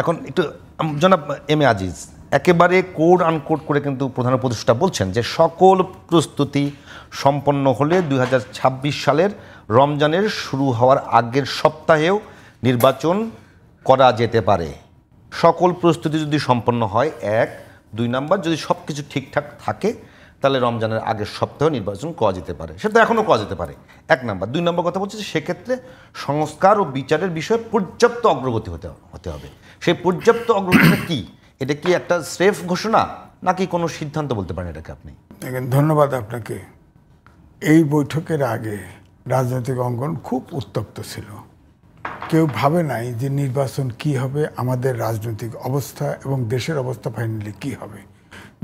এখন একটু জনাব এম এ আজিজ একেবারে কোড আনকোড করে কিন্তু প্রধান উপদেষ্টা বলছেন যে সকল প্রস্তুতি সম্পন্ন হলে 2026 সালের রমজানের শুরু হওয়ার আগের সপ্তাহেও নির্বাচন করা যেতে পারে। সকল প্রস্তুতি যদি সম্পন্ন হয়, এক। দুই নাম্বার, যদি সব কিছু ঠিকঠাক থাকে তাহলে রমজানের আগের সপ্তাহে নির্বাচন করা যেতে পারে। সেটা এখনও করা যেতে পারে, এক নাম্বার। দুই নম্বর কথা বলছে যে সেক্ষেত্রে সংস্কার ও বিচারের বিষয়ে পর্যাপ্ত অগ্রগতি হতে হবে। সেই পর্যাপ্ত অগ্রগতিটা কি? এটা কি একটা স্রেফ ঘোষণা নাকি কোনো সিদ্ধান্ত বলতে পারেন এটাকে আপনি? ধন্যবাদ আপনাকে। এই বৈঠকের আগে রাজনৈতিক অঙ্গন খুব উত্তপ্ত ছিল। কেউ ভাবে নাই যে নির্বাচন কি হবে, আমাদের রাজনৈতিক অবস্থা এবং দেশের অবস্থা ফাইনালি কি হবে।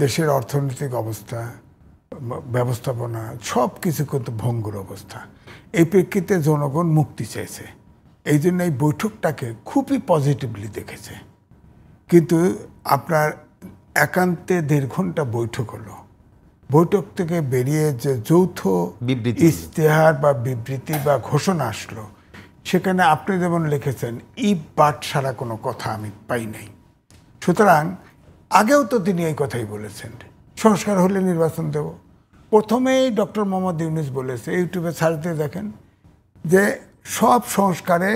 দেশের অর্থনৈতিক অবস্থা, ব্যবস্থাপনা সব কিছু কিন্তু ভঙ্গুর অবস্থা। এই প্রেক্ষিতে জনগণ মুক্তি চেয়েছে, এই জন্য এই বৈঠকটাকে খুবই পজিটিভলি দেখেছে। কিন্তু আপনার একান্তে 1.5 ঘন্টা বৈঠক হলো, বৈঠক থেকে বেরিয়ে যে যৌথ ইশতেহার বা বিবৃতি বা ঘোষণা আসলো, সেখানে আপনি যেমন লিখেছেন ইট বাট ছাড়া কোনো কথা আমি পাই নাই। সুতরাং আগেও তো তিনি এই কথাই বলেছেন, সংস্কার হলে নির্বাচন দেব। প্রথমেই ডক্টর মোহাম্মদ ইউনূস বলেছে, ইউটিউবে সার্চ দিয়ে দেখেন, যে সব সংস্কারে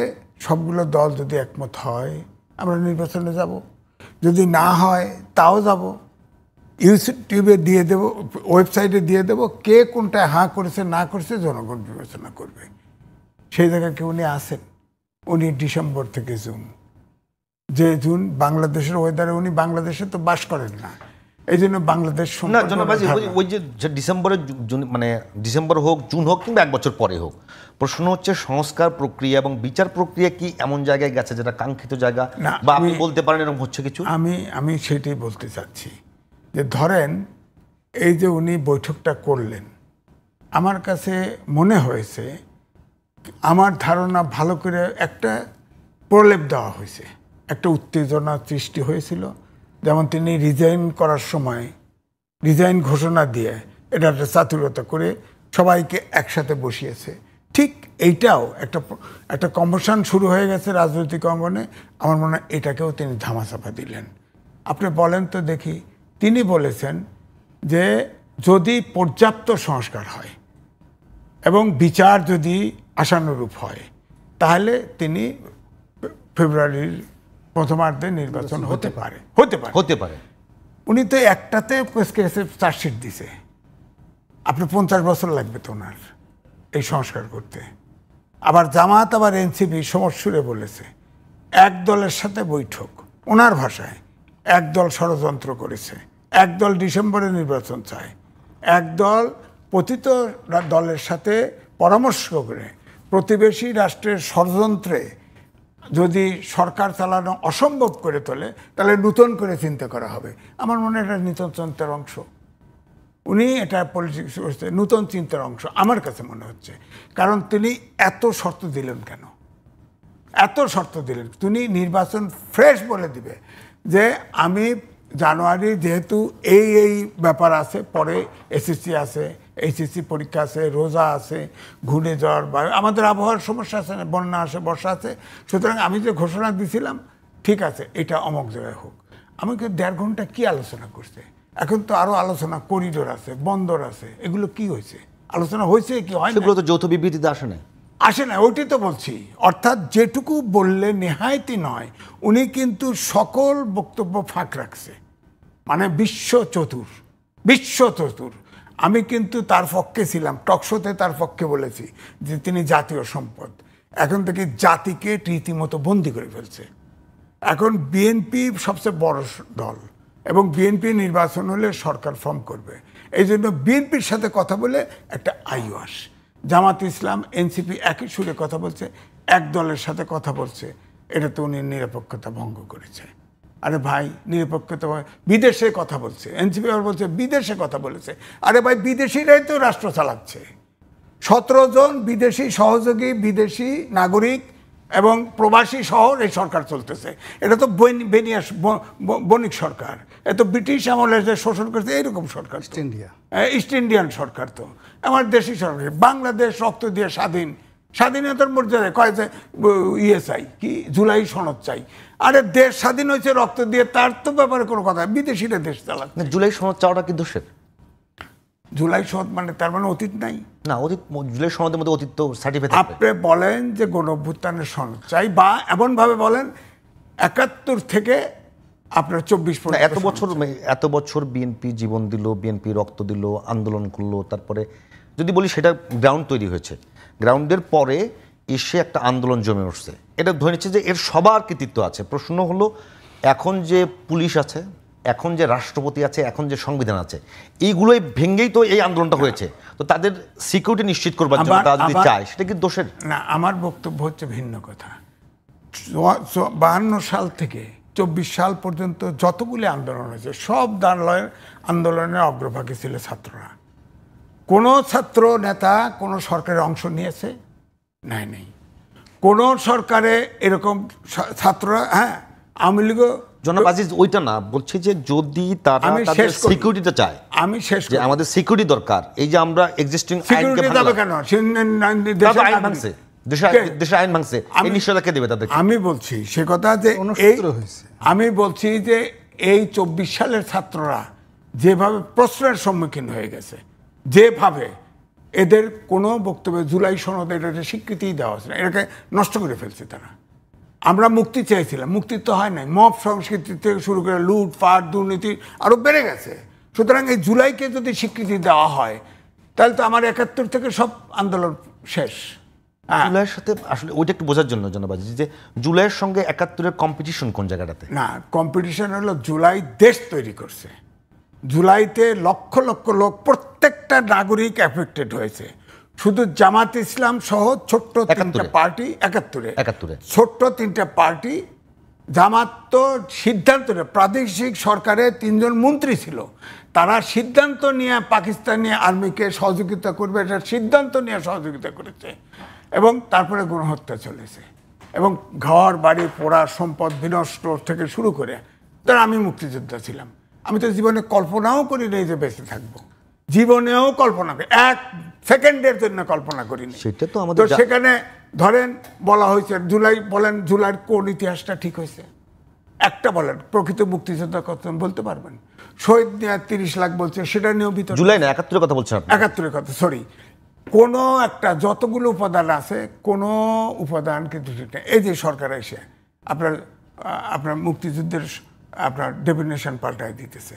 সবগুলো দল যদি একমত হয় আমরা নির্বাচনে যাব, যদি না হয় তাও যাব। ইউটিউবে দিয়ে দেব, ওয়েবসাইটে দিয়ে দেব, কে কোনটায় হাঁ করেছে না করেছে জনগণ বিবেচনা করবে। সেই জায়গায় কি উনি আসেন? উনি ডিসেম্বর থেকে জুন বাংলাদেশের ওয়েদারে, উনি বাংলাদেশে তো বাস করেন না, এই জন্য বাংলাদেশ না ওই যে ডিসেম্বরে, মানে ডিসেম্বর হোক, জুন হোক, কিংবা 1 বছর পরে হোক, প্রশ্ন হচ্ছে সংস্কার প্রক্রিয়া এবং বিচার প্রক্রিয়া কি এমন জায়গায় গেছে যেটা কাঙ্ক্ষিত জায়গা, বা আপনি বলতে পারেন এরকম হচ্ছে কিছু? আমি সেটাই বলতে চাচ্ছি, যে ধরেন এই যে উনি বৈঠকটা করলেন, আমার কাছে মনে হয়েছে, আমার ধারণা ভালো করে একটা প্রলেপ দেওয়া হয়েছে, একটা উত্তেজনা সৃষ্টি হয়েছিল। যেমন তিনি রিজাইন করার সময় রিজাইন ঘোষণা দিয়ে এটা একটা চাতুরতা করে সবাইকে একসাথে বসিয়েছে, ঠিক এইটাও একটা কম্বশন শুরু হয়ে গেছে রাজনৈতিক অঙ্গনে। আমার মনে হয় এটাকেও তিনি ধামাচাপা দিলেন। আপনি বলেন তো দেখি, তিনি বলেছেন যে যদি পর্যাপ্ত সংস্কার হয় এবং বিচার যদি আশানুরূপ হয় তাহলে তিনি ফেব্রুয়ারির প্রথমার্ধে নির্বাচন হতে পারে। উনি তো একটাতে চার্জশিট দিছে, আপনি 50 বছর লাগবে তো ওনার এই সংস্কার করতে। আবার জামাত আবার এনসিপি সমস্যুরে বলেছে এক দলের সাথে বৈঠক, ওনার ভাষায় এক দল ষড়যন্ত্র করেছে, এক দল ডিসেম্বরে নির্বাচন চায়, এক দল পতিত দলের সাথে পরামর্শ করে প্রতিবেশী রাষ্ট্রের ষড়যন্ত্রে যদি সরকার চালানো অসম্ভব করে তোলে তাহলে নতুন করে চিন্তা করা হবে। আমার মনে হয় এটা নতুন চিন্তার অংশ, উনি এটা পলিটিক্স করছে, নতুন চিন্তার অংশ আমার কাছে মনে হচ্ছে। কারণ তিনি এত শর্ত দিলেন কেন? এত শর্ত দিলেন, তিনি নির্বাচন ফ্রেশ বলে দিবে যে আমি জানুয়ারি, যেহেতু এই ব্যাপার আছে, পরে এসএসসি আছে, এইচএসসি পরীক্ষা আছে, রোজা আছে, ঘূর্ণিঝড় বা আমাদের আবহাওয়ার সমস্যা আছে, বন্যা আছে, বর্ষা আছে, সুতরাং আমি যে ঘোষণা দিছিলাম ঠিক আছে এটা অমক জায়গায় হোক। আমাকে 1.5 ঘন্টা কি আলোচনা করছে? এখন তো আরো আলোচনা, করিডোর আছে, বন্দর আছে, এগুলো কি হয়েছে? আলোচনা হয়েছে কি হয়? সেগুলো তো যৌথ বিবৃতিতে আসে না, ওইটাই তো বলছি। অর্থাৎ যেটুকু বললে নেহায়তি নয়, উনি কিন্তু সকল বক্তব্য ফাঁক রাখছে, মানে বিশ্ব চতুর। আমি কিন্তু তার পক্ষে ছিলাম, টকশোতে তার পক্ষে বলেছি যে তিনি জাতীয় সম্পদ। এখন থেকে জাতিকে রীতিমতো বন্দি করে ফেলছে। এখন বিএনপি সবচেয়ে বড় দল এবং বিএনপি নির্বাচন হলে সরকার ফর্ম করবে, এই জন্য বিএনপির সাথে কথা বলে একটা আইওয়াস। জামাত ইসলাম, এনসিপি একই সুরে কথা বলছে, এক দলের সাথে কথা বলছে, এটা তো উনি নিরপেক্ষতা ভঙ্গ করেছে। আরে ভাই, নিরপেক্ষতা বিদেশে কথা বলছে, এনসিপি আবার বলছে বিদেশে কথা বলেছে। আরে ভাই, বিদেশিরাই তো রাষ্ট্র চালাচ্ছে। 17 জন বিদেশি সহযোগী, বিদেশি নাগরিক এবং প্রবাসী শহর এই সরকার চলতেছে। এটা তো বণিক সরকার, এত ব্রিটিশ আমলে যে শোষণ করেছে এইরকম সরকার, ইস্ট ইন্ডিয়ান সরকার তো আমার দেশি সরকার। বাংলাদেশ রক্ত দিয়ে স্বাধীন, স্বাধীনতার মর্যাদায় কয় যে ইয়ে চাই কি জুলাই সনদ চাই। আরে দেশ স্বাধীন হয়েছে রক্ত দিয়ে, তার তো ব্যাপারে কোনো কথা, বিদেশিরা দেশ চালাচ্ছে। জুলাই সনদ চাওয়াটা কি দোষের? জুলাই সনদ মানে তার মানে অতীত নাই না, অতীত জুলাই সনদের মধ্যে অতীত তো সার্টিফিকেট। আপনি বলেন যে গণ অভ্যুত্থানের সনদ চাই, বা এমনভাবে বলেন ৭১ থেকে আপনার ২৪ এত বছর বিএনপি জীবন দিল, বিএনপি রক্ত দিল, আন্দোলন করলো, তারপরে যদি বলি সেটা গ্রাউন্ড তৈরি হয়েছে, গ্রাউন্ডের পরে এসে একটা আন্দোলন জমে উঠছে, এটা ধরে নিচ্ছে যে এর সবার কৃতিত্ব আছে। প্রশ্ন হলো এখন যে পুলিশ আছে, এখন যে রাষ্ট্রপতি আছে, এখন যে সংবিধান আছে, এইগুলোই ভেঙেই তো এই আন্দোলনটা হয়েছে। তো তাদের সিকিউরিটি নিশ্চিত করবার জন্য তারা যদি চায়, সেটা কি দোষের? না, আমার বক্তব্য হচ্ছে ভিন্ন কথা। ৫২ সাল থেকে ২৪ সাল পর্যন্ত যতগুলি আন্দোলন হয়েছে, সব আন্দোলনের অগ্রভাগে ছিল ছাত্ররা। কোনো ছাত্র নেতা কোনো সরকারে অংশ নিয়েছে? নেই। কোন সরকারে এরকম ছাত্ররা, হ্যাঁ আওয়ামী লীগ জনাব আজিজ ওইটা না, বলছি যে যদি তারা তাদের সিকিউরিটিটা চায়, আমি শেষ যে আমাদের সিকিউরিটি দরকার, এই যে আমরা এক্সিস্টিং সিকিউরিটি যাবে কেন? দেশের আইন ভাঙছে, এই নিশ্চয়তা কে দেবে তাদের? আমি বলছি সে কথা যে আমি বলছি যে এই ২৪ সালের ছাত্ররা যেভাবে প্রশ্নের সম্মুখীন হয়ে গেছে, যেভাবে এদের কোনো বক্তব্যে জুলাই সনদে এটা স্বীকৃতি দেওয়া হচ্ছে না, এটাকে নষ্ট করে ফেলছে তারা। আমরা মুক্তি চেয়েছিলাম, মুক্তি তো হয় নাই, মব সংস্কৃতি থেকে শুরু করে লুটপাট দুর্নীতি আরো বেড়ে গেছে। সুতরাং এই জুলাইকে যদি স্বীকৃতি দেওয়া হয়, তাহলে তো আমার ৭১ থেকে সব আন্দোলন শেষ। জুলাইয়ের সাথে আসলে ওইটা একটু বোঝার জন্য জনবাজি, যে জুলাইয়ের সঙ্গে ৭১-এর কম্পিটিশন কোন জায়গাটাতে? না, কম্পিটিশন হলো জুলাই দেশ তৈরি করছে। জুলাইতে লক্ষ লক্ষ লোক, প্রত্যেকটা নাগরিক এফেক্টেড হয়েছে। শুধু জামাত ইসলাম সহ ছোট্ট ৩টা পার্টি, ৭১-এ ছোট্ট ৩টা পার্টি, জামাত তো সিদ্ধান্ত নিয়ে, প্রাদেশিক সরকারে ৩ জন মন্ত্রী ছিল, তারা সিদ্ধান্ত নিয়ে পাকিস্তানি আর্মিকে সহযোগিতা করবে, এটা সিদ্ধান্ত নিয়ে সহযোগিতা করেছে, এবং তারপরে গণহত্যা চলেছে, এবং ঘর বাড়ি পোড়া, সম্পদ বিনষ্ট থেকে শুরু করে। তার আমি মুক্তিযোদ্ধা ছিলাম, আমি তো জীবনে কল্পনাও করি নাই যে বেঁচে থাকবো, জীবনেও কল্পনা করি, ১ সেকেন্ডের জন্য কল্পনা করিনি। সেটা তো আমাদের, সেখানে ধরেন বলা হয়েছে জুলাই, বলেন জুলাইয়ের কোন ইতিহাসটা ঠিক হয়েছে? একটা বলেন, প্রকৃত মুক্তিযোদ্ধা কথা বলতে পারবেন? শহীদ নিয়ে ৩০ লাখ বলছে, সেটা নিয়েও বিতর্ক। জুলাই না ৭১-এর কথা বলছেন? ৭১-এর কথা, সরি। কোনো একটা, যতগুলো উপাদান আছে, কোনো উপাদান কিন্তু ঠিক নেই। এই যে সরকার এসে আপনার মুক্তিযুদ্ধের আপনার ডেফিনেশন পাল্টায় দিতেছে।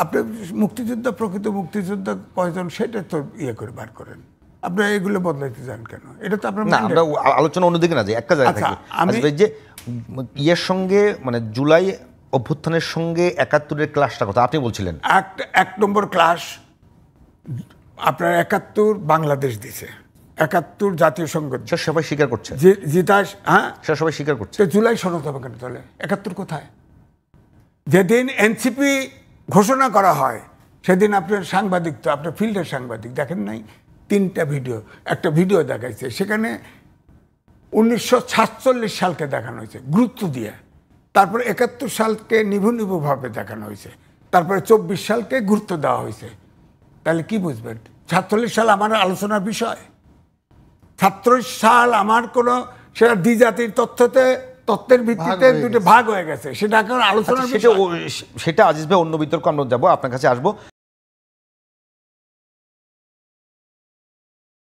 আপনি মুক্তিযোদ্ধা, প্রকৃত মুক্তিযোদ্ধা কয়জন, সেটা তো ইয়ে করে বার করেন। আপনি এগুলো বদলাইতে যান কেন? এটা তো আপনার আলোচনা অন্যদিকে না, যে একটা জায়গায় থাকে। আমি যে ইয়ের সঙ্গে, মানে জুলাই অভ্যুত্থানের সঙ্গে ৭১-এর ক্লাসটা কথা আপনি বলছিলেন, ১ নম্বর ক্লাস আপনার ৭১ বাংলাদেশ দিছে, ৭১ জাতীয় সংসদ সবাই স্বীকার করছে, হ্যাঁ সবাই স্বীকার করছে। জুলাই সনদ হবে কেন তাহলে? ৭১ কোথায়? যেদিন এনসিপি ঘোষণা করা হয়, সেদিন আপনার সাংবাদিক, তো আপনার ফিল্ডের সাংবাদিক দেখেন নাই? 3টা ভিডিও, একটা ভিডিও দেখাইছে, সেখানে ১৯৪৭ সালকে দেখানো হয়েছে গুরুত্ব দিয়ে, তারপরে ৭১ সালকে নিভু দেখানো হয়েছে, তারপরে ২৪ সালকে গুরুত্ব দেওয়া হয়েছে। তাহলে কি বুঝবেন? ৪৭ সাল আমার আলোচনার বিষয়, ৩৭ সাল আমার কোনো, সেটা দ্বিজাতির তত্ত্বের ভিত্তিতে দুটো ভাগ হয়ে গেছে, সেটা এখন আলোচনার বিষয়। সেটা আজিজ ভাই অন্য বিতর্ক আমরা যাবো, আপনার কাছে আসবো।